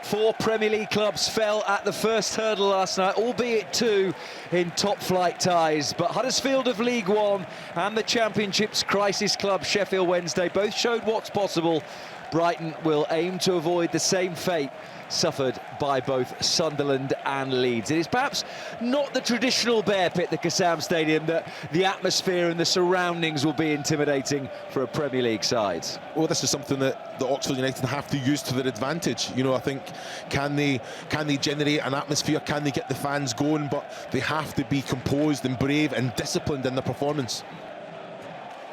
4 Premier League clubs fell at the first hurdle last night, albeit 2 in top-flight ties. But Huddersfield of League One and the Championship's crisis club Sheffield Wednesday both showed what's possible. Brighton will aim to avoid the same fate suffered by both Sunderland and Leeds. It is perhaps not the traditional bear pit, the Kassam Stadium, that the atmosphere and the surroundings will be intimidating for a Premier League side. Well, this is something that the Oxford United have to use to their advantage. You know, I think, can they generate an atmosphere? Can they get the fans going? But they have to be composed and brave and disciplined in their performance.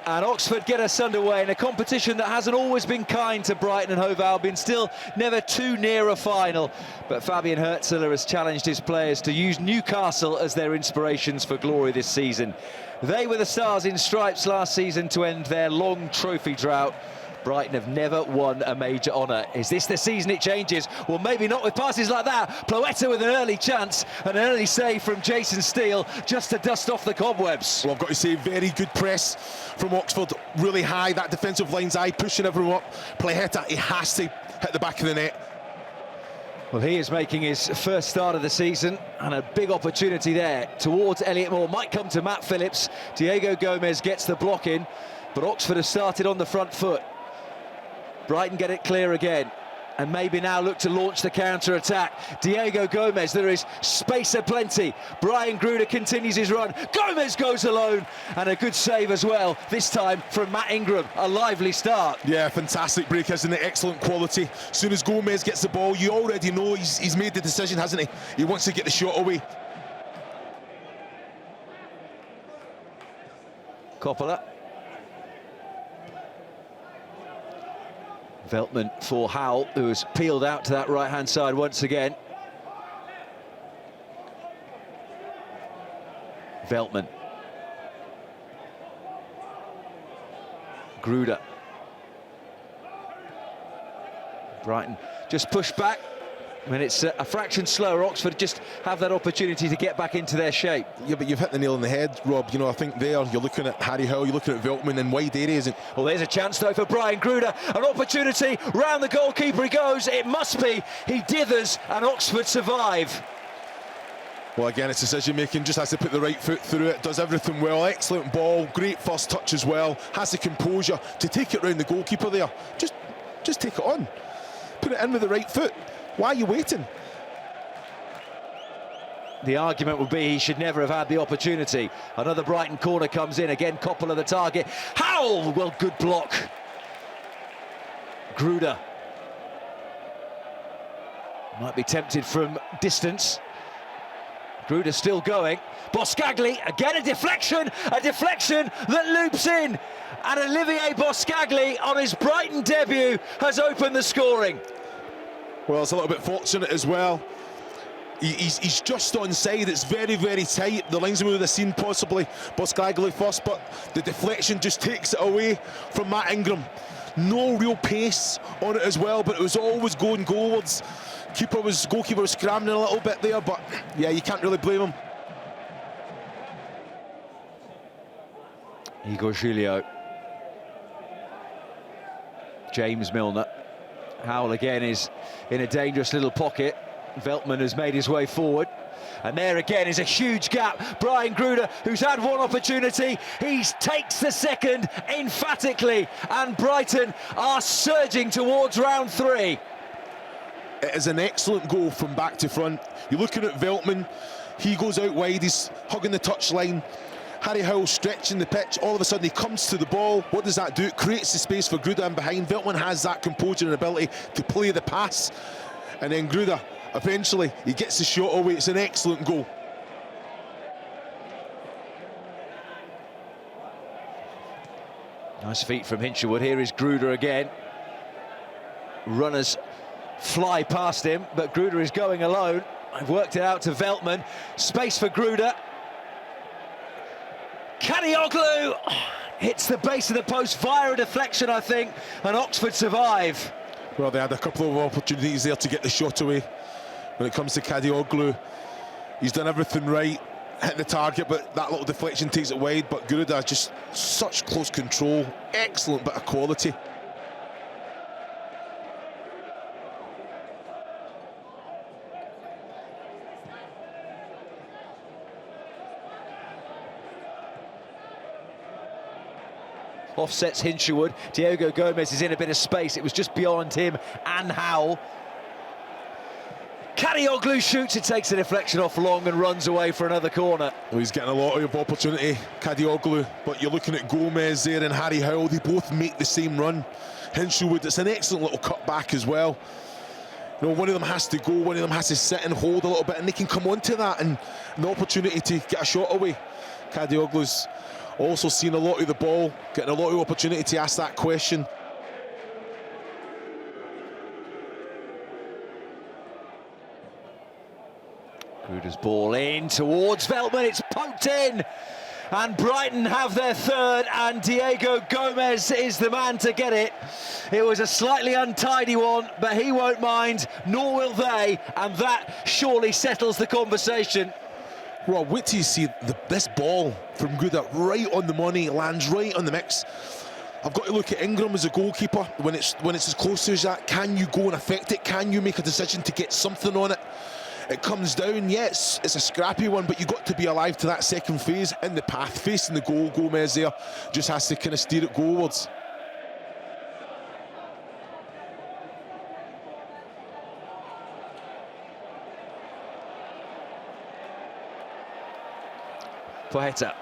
And Oxford get us underway in a competition that hasn't always been kind to Brighton and Hove Albion, still never too near a final. But Fabian Hürzeler has challenged his players to use Newcastle as their inspirations for glory this season. They were the stars in stripes last season to end their long trophy drought. Brighton have never won a major honour. Is this the season it changes? Well, maybe not with passes like that. Ploetta with an early chance, an early save from Jason Steele, just to dust off the cobwebs. Well, I've got to say, very good press from Oxford, really high. That defensive line's eye, pushing everyone up. Ploetta, he has to hit the back of the net. Well, he is making his first start of the season, and a big opportunity there towards Elliot Moore. Might come to Matt Phillips. Diego Gomez gets the block in, but Oxford have started on the front foot. Brighton get it clear again, and maybe now look to launch the counter-attack. Diego Gomez, there is space aplenty. Brian Gruder continues his run. Gomez goes alone, and a good save as well, this time from Matt Ingram. A lively start. Yeah, fantastic break, isn't it? Excellent quality. As soon as Gomez gets the ball, you already know he's made the decision, hasn't he? He wants to get the shot away. Coppola. Veltman for Howell, who has peeled out to that right-hand side once again. Veltman. Gruder. Brighton just pushed back. When it's a fraction slower, Oxford just have that opportunity to get back into their shape. Yeah, but you've hit the nail on the head, Rob. You know, I think there you're looking at Harry Hill, you're looking at Veltman in wide areas. Well, there's a chance though for Brian Gruder. An opportunity, round the goalkeeper he goes. It must be. He dithers and Oxford survive. Well, again, it's decision making, just has to put the right foot through it, does everything well. Excellent ball, great first touch as well. Has the composure to take it round the goalkeeper there. Just take it on. Put it in with the right foot. Why are you waiting? The argument would be he should never have had the opportunity. Another Brighton corner comes in, again Coppola the target. Howell, well, good block. Gruder. Might be tempted from distance. Gruder still going. Boscagli, again a deflection that loops in. And Olivier Boscagli, on his Brighton debut, has opened the scoring. Well, it's a little bit fortunate as well. He's just onside. It's very, very tight. The linesman would have seen possibly Boscagli first, but the deflection just takes it away from Matt Ingram. No real pace on it as well, but it was always going goalwards. Goalkeeper was scrambling a little bit there, but yeah, you can't really blame him. Igor Julio. James Milner. Howell again is in a dangerous little pocket. Veltman has made his way forward. And there again is a huge gap. Brian Gruder, who's had one opportunity, he takes the second emphatically. And Brighton are surging towards round 3. It is an excellent goal from back to front. You're looking at Veltman. He goes out wide, he's hugging the touchline. Harry Hill stretching the pitch, all of a sudden he comes to the ball. What does that do? It creates the space for Gruder in behind. Veltman has that composure and ability to play the pass. And then Gruder, eventually, he gets the shot away. It's an excellent goal. Nice feet from Hinshelwood. Here is Gruder again. Runners fly past him, but Gruder is going alone. I've worked it out to Veltman. Space for Gruder. Kadioglu hits the base of the post via a deflection, I think, and Oxford survive. Well, they had a couple of opportunities there to get the shot away. When it comes to Kadioglu, he's done everything right, hit the target, but that little deflection takes it wide. But Gruder, just such close control, excellent bit of quality. offsets Hinshelwood. Diego Gomez is in a bit of space. It was just beyond him and Howell. Kadioglu shoots, it takes a deflection off long and runs away for another corner. Well, he's getting a lot of opportunity, Kadioglu, but you're looking at Gomez there and Harry Howell. They both make the same run. Hinshelwood, it's an excellent little cut back as well. You know, one of them has to go, one of them has to sit and hold a little bit, and they can come onto that and an opportunity to get a shot away. Kadioglu's also seen a lot of the ball, getting a lot of opportunity to ask that question. Gruder's ball in towards Veltman, it's poked in, and Brighton have their third, and Diego Gomez is the man to get it. It was a slightly untidy one, but he won't mind, nor will they, and that surely settles the conversation. Well, wait till you see this ball from Gruder, right on the money, lands right on the mix. I've got to look at Ingram as a goalkeeper. When it's as close as that, can you go and affect it? Can you make a decision to get something on it? It comes down, yes, it's a scrappy one, but you've got to be alive to that second phase in the path, facing the goal. Gomez there just has to kind of steer it goalwards. Poeta.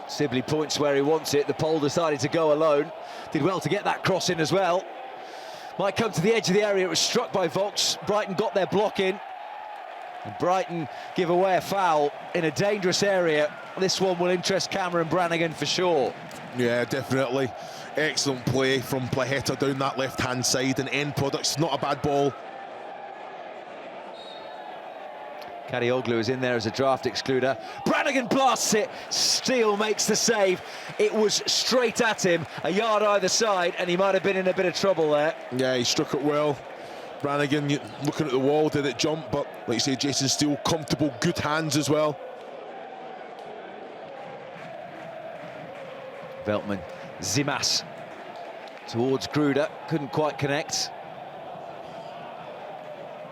Sibley points where he wants it. The pole decided to go alone. Did well to get that cross in as well. Might come to the edge of the area. It was struck by Vox. Brighton got their block in. And Brighton give away a foul in a dangerous area. This one will interest Cameron Brannigan for sure. Yeah, definitely. Excellent play from Plaheta down that left-hand side, and end product's not a bad ball. Kadioglu is in there as a draft excluder. Brannigan blasts it. Steele makes the save. It was straight at him, a yard either side, and he might have been in a bit of trouble there. Yeah, he struck it well. Brannigan looking at the wall, did it jump, but like you say, Jason Steele, comfortable, good hands as well. Veltman, Zimas towards Gruder, couldn't quite connect.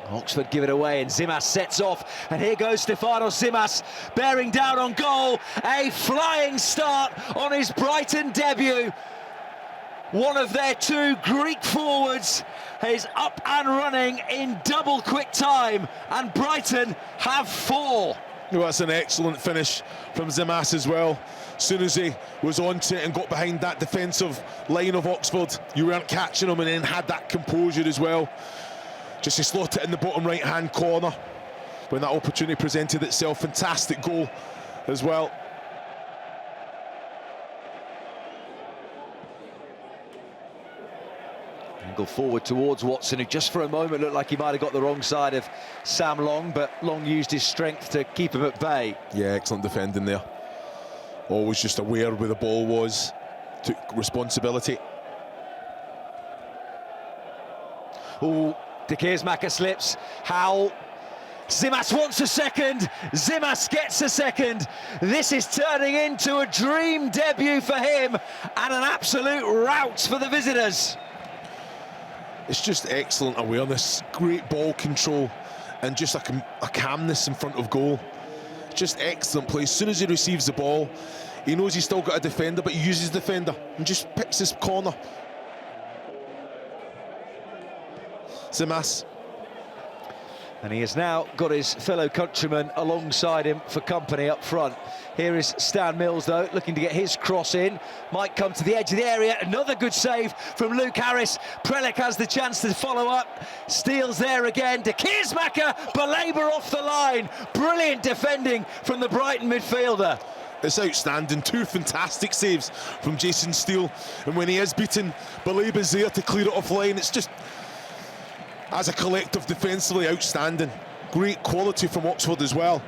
Oxford give it away, and Zimas sets off, and here goes Stefano Zimas, bearing down on goal. A flying start on his Brighton debut. One of their two Greek forwards is up and running in double quick time, and Brighton have four. Well, that's an excellent finish from Zimas as well. As soon as he was onto it and got behind that defensive line of Oxford, you weren't catching him, and then had that composure as well. Just to slot it in the bottom right-hand corner when that opportunity presented itself. Fantastic goal as well. Angle forward towards Watson, who just for a moment looked like he might have got the wrong side of Sam Long, but Long used his strength to keep him at bay. Yeah, excellent defending there. Always just aware where the ball was, took responsibility. Oh, De Keersmaker slips. Howell. Zimas wants a second. Zimas gets a second. This is turning into a dream debut for him and an absolute rout for the visitors. It's just excellent awareness, great ball control, and just a calmness in front of goal. Just excellent play. As soon as he receives the ball, he knows he's still got a defender, but he uses the defender and just picks his corner. Zimas. And he has now got his fellow countryman alongside him for company up front. Here is Stan Mills, though, looking to get his cross in. Might come to the edge of the area. Another good save from Luke Harris. Prelec has the chance to follow up. Steele's there again. De Keersmaker, belabour off the line. Brilliant defending from the Brighton midfielder. It's outstanding. Two fantastic saves from Jason Steele. And when he is beaten, Belabour's there to clear it offline. It's just, as a collective, defensively outstanding. Great quality from Oxford as well.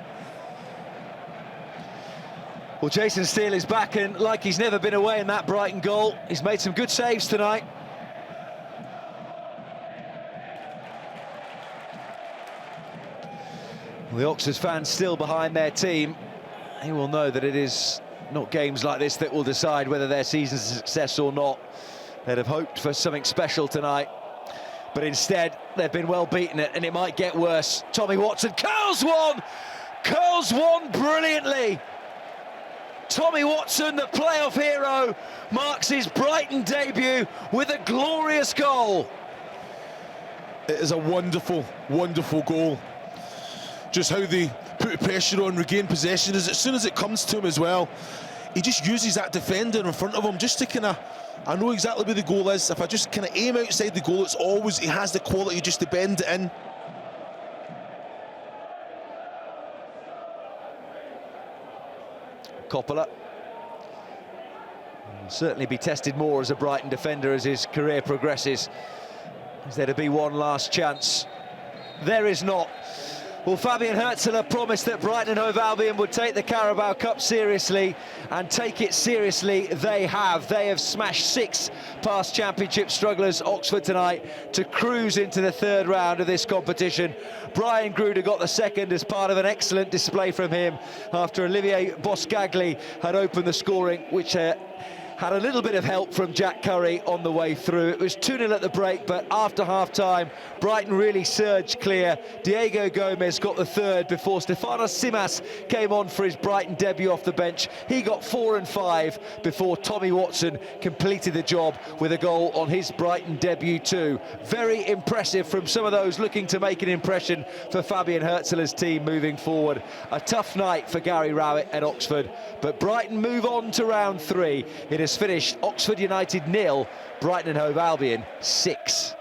Well, Jason Steele is back, and like he's never been away in that Brighton goal. He's made some good saves tonight. Well, the Oxford fans still behind their team. They will know that it is not games like this that will decide whether their season's a success or not. They'd have hoped for something special tonight, but instead they've been well beaten, and it might get worse. Tommy Watson curls one brilliantly. Tommy Watson, the playoff hero, marks his Brighton debut with a glorious goal. It is a wonderful, wonderful goal. Just how they put pressure on, regain possession, as soon as it comes to him as well, he just uses that defender in front of him just to kind of, I know exactly where the goal is. If I just kind of aim outside the goal, it's always, he has the quality just to bend it in. Coppola will certainly be tested more as a Brighton defender as his career progresses. Is there to be one last chance? There is not. Well, Fabian Hürzeler promised that Brighton and Hove Albion would take the Carabao Cup seriously, and take it seriously they have. They have smashed 6 past championship strugglers Oxford tonight to cruise into the 3rd round of this competition. Brian Gruder got the 2nd as part of an excellent display from him after Olivier Boscagli had opened the scoring, which had a little bit of help from Jack Curry on the way through. It was 2-0 at the break, but after half-time, Brighton really surged clear. Diego Gomez got the 3rd before Stefanos Simas came on for his Brighton debut off the bench. He got 4 and 5 before Tommy Watson completed the job with a goal on his Brighton debut too. Very impressive from some of those looking to make an impression for Fabian Hürzeler's team moving forward. A tough night for Gary Rowett at Oxford, but Brighton move on to round 3. It has finished Oxford United 0, Brighton and Hove Albion 6.